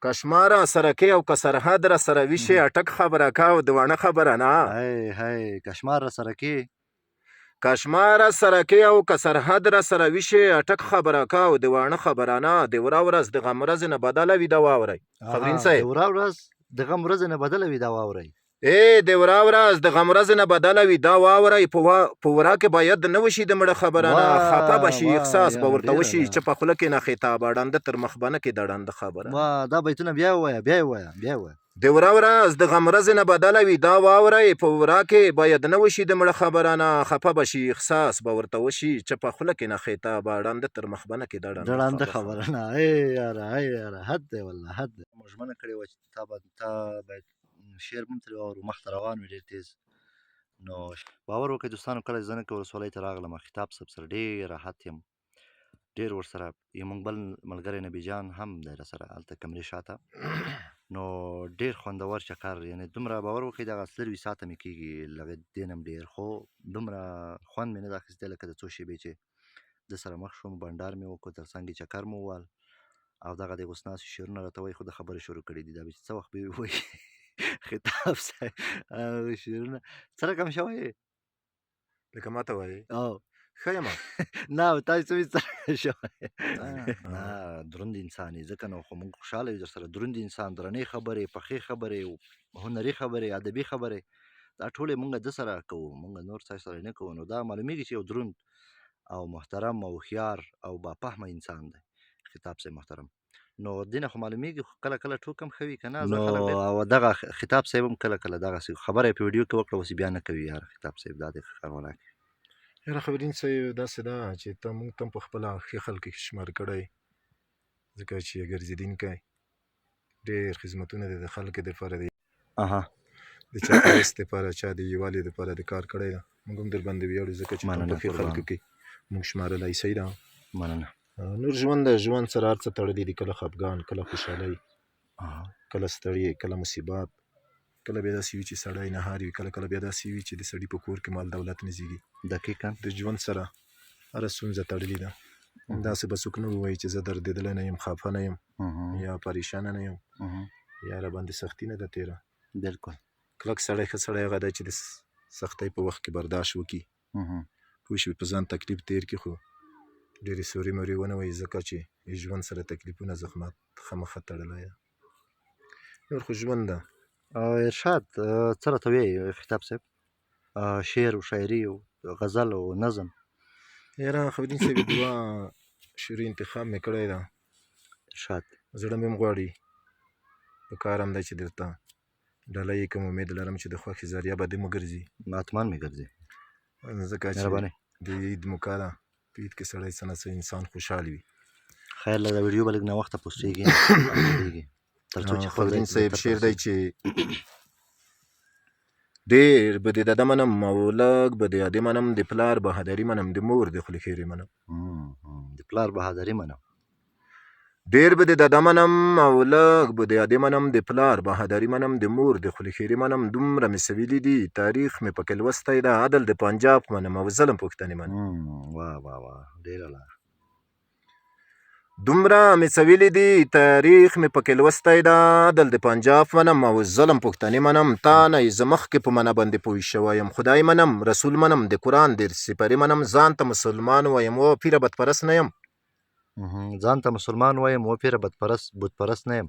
کشماره سرکې او که سرحد را سره ویشي اټک خبره کا او د واڼه خبره نه هی کشمار را سره کې کشماره سرکې او که سرحد را سره ویشي اټک خبره کا او د واڼه خبره نه د ورا ورځ د غم ورځ نه بدله وي دا واورئ خبرین د صاحب ورا ورځ د غم ورځ نه بدله وي دا واورئ د ورا ورځ د غم ورځ نه بدله وي دا واورئ په ورا کې باید نه وشي د مړه خبره نه خفه به شي احساس به ورته وشي چې په خوله کې نه خطاب ړانده تر مخ به نه کې د ړانده خبره دا بیتونه بیا ووایه بیا وایه د ورا ورځ د غم ورځ نه بدله وي دا واورئ په ورا کې باید نه وشي د مړه خبره نه خفه به شي احساس به ورته وشي چې په خوله کې نه خطاب ړانده تر مخ به نه کې د ړانده خبره نه یاره حد دی والله حد دی موږ ژمنه کړې وه چې تا باید شعر هم ترې واورو مخته روان وي ډېر تیز نو باور وکړئ دوستانو کله زه نکه ولسوالۍ ته راغلم خطاب صاحب سره ډېر راحت یم ډېر ورسره زموږ بل ملګری نبي جان هم دی راسره هلته کمرې شاته نو ډېر خوندور چکر یعنې دومره باور وکړئ دغه 20 ساعته مې کېږي لږ دې نه هم ډېر خو دومره خوند مې نه ده اخیستی لکه د څو شېبې چې د سره مخ شوم بنډار مې وکړو تر څنګ یې چکر مو ووهل او دغه دی اوس ناست شعرونه راته وایي خو د خبرې شروع کړي دي دا به چې څه وخت به یې وایي خطاب صاحب شعرونه څه رقم شوی لکه ماته وایي او ښه یم نه تاسو څه څه شوی نه دروند انسان یې ځکه نو خو موږ خوشحاله یو درسره دروند انسان درنې خبرې پخې خبرې هنري خبرې ادبي خبرې دا ټولې موږ د سره کوو موږ نور څه سره نه کوو نو دا معلومیږي چې یو دروند او محترم او هوښیار او بافهمه انسان دی خطاب صاحب محترم نو دینه خو معلومیږي کله کله ټوک هم ښه وي که نه نو او دغه خطاب صاحب هم کله کله دغسې خبره یې په ویډیو کې وکړه اوس بیا نه کوي یاره خطاب صاحب دا دې خبره کوي یاره خبرین صاحب داسې ده چې ته موږ ته هم په خپله ښې خلک کې شمار کړی ځکه چې ګرځېدونکی ډېر خدمتونه دي د خلکو دپاره دي د چا ښایست دپاره چا د یووالي دپاره د کار کړی ده موږ هم در باندې ویاړو ځکه چې ته په ښې خلکو کې موږ شمارلی صحیح ده مننه نور ژوند د ژوند سره هر څه تړلي دي کله خفګان کله خوشحالۍ کله ستړي کله مصیبات کله بیا داسې وي چې سړی نهار وي کله بیا داسې وي چې د سړي په کور کې مال دولت نه زیږي دقیقا د ژوند سره هره ستونزه تړلې ده داسې به څوک نه ووایي چې زه دردېدلی نه یم خفه نه یم یا پریشانه نه یم یا را باندې سختي نه ده تېره بلکل کلک سړی ښه سړی هغه دی چې د سختۍ په وخت کې برداشت وکړي پوه شوې په ځان تکلیف تېر کړي خو ډېرې سوري مورې ونه وایي ځکه چې ژوند سره تکلیفونه زخمات خامخا تړلی ده نور خو ژوند ده ارشاد څه راته وایي خطاب صاحب شعر و شاعري و غزل و نظم یاره خبرین صاحب دوه شعري انتخاب مې کړی ده ارشاد زړه مې هم غواړي په کار هم دی چې درته ډالۍ یې کوم امید لرم چې د خوښې ذریعه به دې مو ګرځي حتمان مې ګرځي ځکه چې د عید موقع ده په عید کې سړی څه نه څه انسان خوشحال وي خیر له دا ویډیو به لږ ناوخته پوسټېږي خبرین صاحب شعر دی چې ډېر به دې دده منم او لږ به د ادې منم د پلار بهادري منم د مور د خولې خیرې منم د پلار بهادري منم ډېر به د دده منم او لږ به د ادې منم د پلار بهادري منم د مور د خولې خیرې منم دومره مې څه ویلي دي تاریخ مې پکې لوستی ده عدل د پنجاب منم او ظلم پوښتنې منم واه ډېره لاره دومره مې څه ویلي دي تاریخ مې پکې لوستی ده عدل د پنجاب منم او ظلم پوښتنې منم تا نه یې زه مخکې په منه باندې پوه شوی یم خدای منم رسول منم د قرآن د سپرې منم ځان ته مسلمان وایم و پیره بدپرست نه یم ځان ته مسلمان وایم و پیره بتپرست نه یم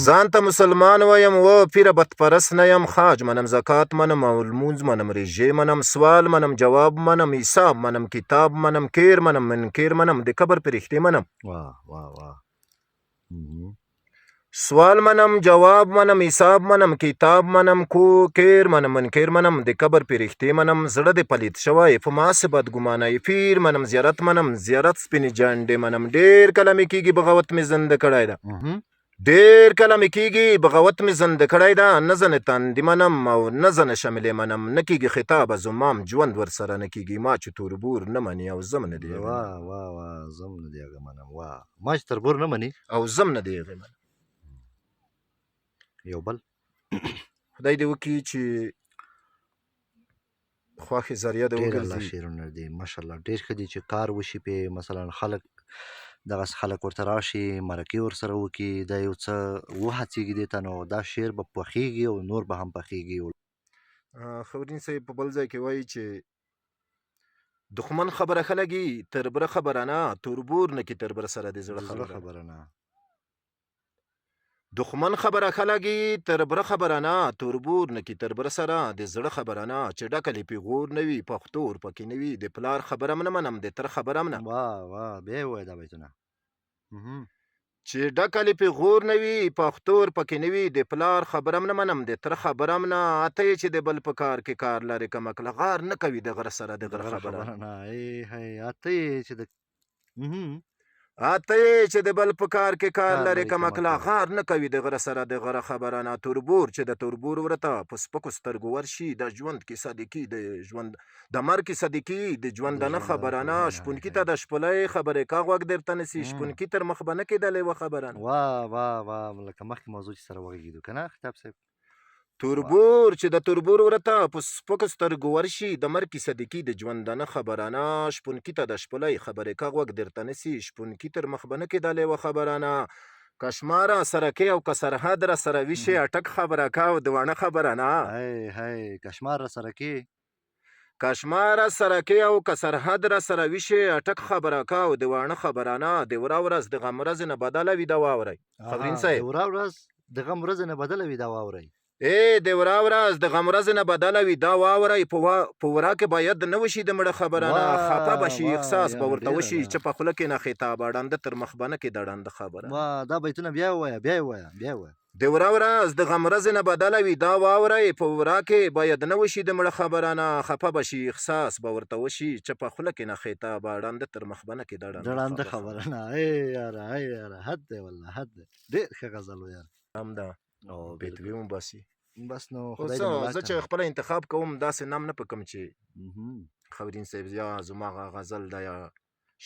ځان ته مسلمان وایم و پیره بدپرست نه یم خاج منم زکات منم او لمونځ منم ریژې منم سوال منم جواب منم حساب منم کتاب منم کیر منم منکر منم د قبر پرښتې منم سوال منم جواب منم حساب منم کتاب منم کیر منم منکر منم د قبر پرښتې منم زړه د پلیت شوی په ما څه بدګمانه پیر منم زیارت سپینې جانډې منم ډېر کله مې کېږي بغاوت مې زنده کړی ده ډېر کله مې کېږي بغاوت مې زنده کړی ده نه زنې تندې منم او نه زنه شملې منم نه کېږي خطاب زمام ژوند ورسره نه کېږي ما چې توربور نه مني او زم نه دی زم نه دی هغه منم ما چې تربور نه مني او زم نه دی هغه منم یو بل خدای دې وکړي چې خوښې ذریعه دې وګرځي ډېر الله شعرونه دي ماشاءالله ډېر ښه دي چې کار وشي پې مثلا خلک دغسې خلک ورته راشي مرکې ورسره وکړي دا یو څه وهڅېږي دې ته نو دا شعر به پخېږي او نور به هم پخېږي. خبرین صاحب په بل ځای کې وایي چې دښمن خبره ښه لګي تر بره خبره نه توربور نه کې تر بره سره د د زړه زړه خبره خبره نه. دښمن خبره ښه لګي تر بره خبره نه توربور نه کې تر بره سره د زړه خبره نه چې ډکه لې پیغور نه وي پښتو ورپکې نه وي د پلار خبره م نه منم د تر خبره م نه واه واه بیا یې ووایه دا بیتونه. چې ډکه لې پیغور نه وي پښتو ورپکې نه وي د پلار خبره م نه منم د تر خبره م نه اته یې چې د بل په کار کې کار لري کمک له غار نه کوي د غره سره د غره خبره نه ای هی اته یې چې د اته یې چې د بل په کار کې کار کار لري لري کمک کمک لا لري. غار نه کوي د غره سره د غره خبره نه توربور چې د توربور ورته په سپکو سترګو ورشي د ژوند کې صدیقي د ژوند د مرګ کې صدیقي د ژوند د نه ژوند خبره نه نه خبره نه. شپونکي ته د شپلۍ خبرې کا غوږ درته نسی شپونکي تر مخ به نه کېدلې وه خبره نه واه واه واه لکه مخکې موضوع چې سره وغږېدو که نه خطاب صاحب. توربور چې د توربور ورته په سپکو سترګو ورشي د مرګ کې صدیقي د ژوند نه خبره نه شپونکي ته د شپلۍ خبرې کا غوږ درته نسی شپونکي تر مخ به نه کېدلې وه خبره نه کشماره سرکې او که سرحد را سره ویشي اټک خبره کا او د واڼه خبره نه هی هی کشمار را سره کې کشماره سرکې او که سرحد را سره ویشي اټک خبره کا او د واڼه خبره نه د ورا ورځ د غم ورځ نه بدله وي دا واورئ خبرین د صاحب ورا ورځ د غم ورځ نه بدله وي دا واورئ. د ورا ورځ د غم ورځ نه بدله وي دا واورئ په ورا کې باید نه وشي د مړه خبره نه خفه به شي احساس به ورته وشي چې په خوله کې نه خطاب ړانده تر مخ به نه کې د ړانده خبره واه دا بیتونه بیا ووایه بیا یې ووایه بیا یې ووایه. د ورا ورځ د غم ورځ نه بدله وي دا واورئ په ورا کې باید نه وشي د مړه خبره نه خفه به شي احساس به ورته وشي چې په خوله کې نه خطاب ړانده تر مخ به نه کې د ړانده خبره نه. ای یاره ای یاره حد دی والله حد دی ډېر ښه غزل و یار. همدا او بیتوي مو باسي بس نو خو خدای څه دې ملا زه کړه. چې خپل انتخاب کوم داسې نام نه پکم چې مهم. خبرین صاحب یا زما غزل ده یا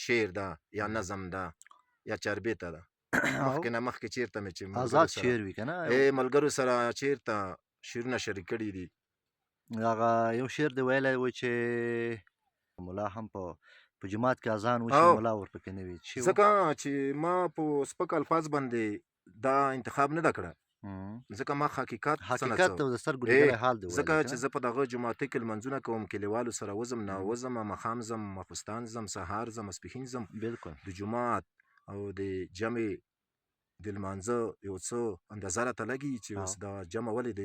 شعر ده یا نظم ده یا چربیته ده مخکې نه مخکې چیرته مې چې آزاد شعر وي که نه ملګرو سره چیرته شعرونه شریک کړي دي هغه یو شعر دی ویلی و چې ملا هم په جومات کې اذان وشي ملا ورپکې نه وي ځکه چې ما په سپک الفاظ باندې دا انتخاب نه ده کړه ځکه ما حقیقت او د سترګو لیدلی حال دی ځکه چې زه په دغه جوماتي کې لمنځونه کوم کلیوالو سره وزم ناوزم ماښام ځم ماخوستان ځم سهار ځم ماسپښین ځم بلکل د جومات او د جمع د لمانځه یو څه اندازه راته لګي چې اوس دا جمع ولې د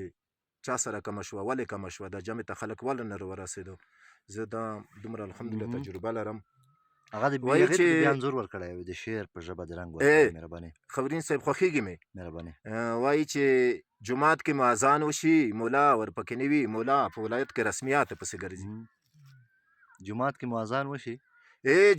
چا سره کمه شوه ولې کمه شوه دا جمع ته خلک ولې نه ورسېدو زه دا دومره الحمدلله تجربه لرم هغه د بیا انځور ورکړی وي د شعر په ژبه د رنګ ورکړی مهرباني خبرین صاحب خوښېږي مې مهرباني وایي چې جومات کې مو اذان وشي مولا ورپکې نه وي مولا په ولایت کې رسمیات پسې ګرځي جومات کې مو اذان وشي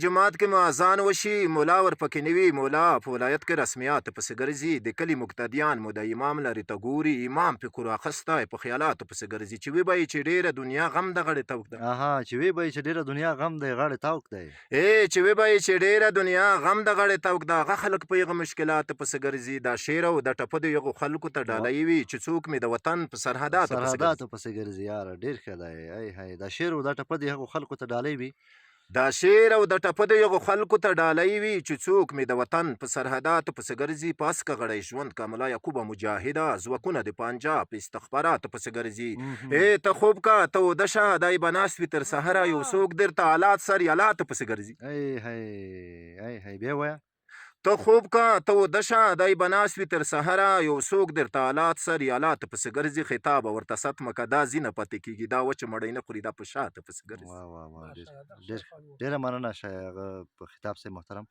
جومات کې مو اذان وشي مولا ورپکې نه وي مولا په ولایت کې رسمیات پسې ګرځي د کلي مقتدیان مو د امام لرې ته ګوري امام پې کور اخستی په خیالاتو پسې ګرځي چې وی به یې چې ډېره دنیا غم د غړې توک ده چې وی به یې چې ډېره دنیا غم دی غاړې توک دی چې وی به یې چې ډېره دنیا غم د غړې توک ده هغه خلک په هغه مشکلاتو پسې ګرځي دا شعر او د ټپه د هغو خلکو ته ډالۍ وي چې څوک مې د وطن په سرحداتو پسې ګرځي یاره ډېر ښه دی دا شعر او دا ټپه د هغو خلکو ته ډالۍ وي دا شعر او د ټپه د هغو خلکو ته ډالۍ وي چې څوک مې د وطن په سرحداتو پسې ګرځي په اسکه غړی ژوند کا ملا یعقوبه مجاهده ځواکونه د پنجاب په استخباراتو پسې ګرځي ته خوب کا ته وده شه دای به ناست وي تر سهره یو څوک درته آلات سر یالاتو پسې ګرځي بیا وایه ته خوب کا ته وده شه دای به ناست وي تر سهره یو څوک درته آلات سر یالاتو پسې ګرځي خطاب ورته ستمه که دا ځینه پاتې کېږي دا وچه مړۍ نه خوري دا په شاته پسې ګرځي ډېره مننه هغه په خطاب صاحب محترم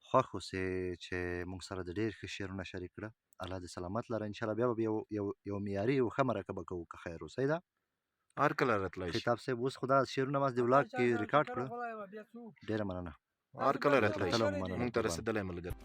خوښ اوسې چې موږ سره د ډېر ښه شعرونه شریک کړه الله دې سلامت لره انشاءالله بیا به یو معیاري یو ښه مرکبه کوو که خیر اوسئ ده هر کله راتلی شي خطاب صاحب اوس خو دا شعرونه ما د ولاګ کې ریکارډ کړه ډېره مننه هر کله راتلی شي مونږ ته رسېدلی ملګری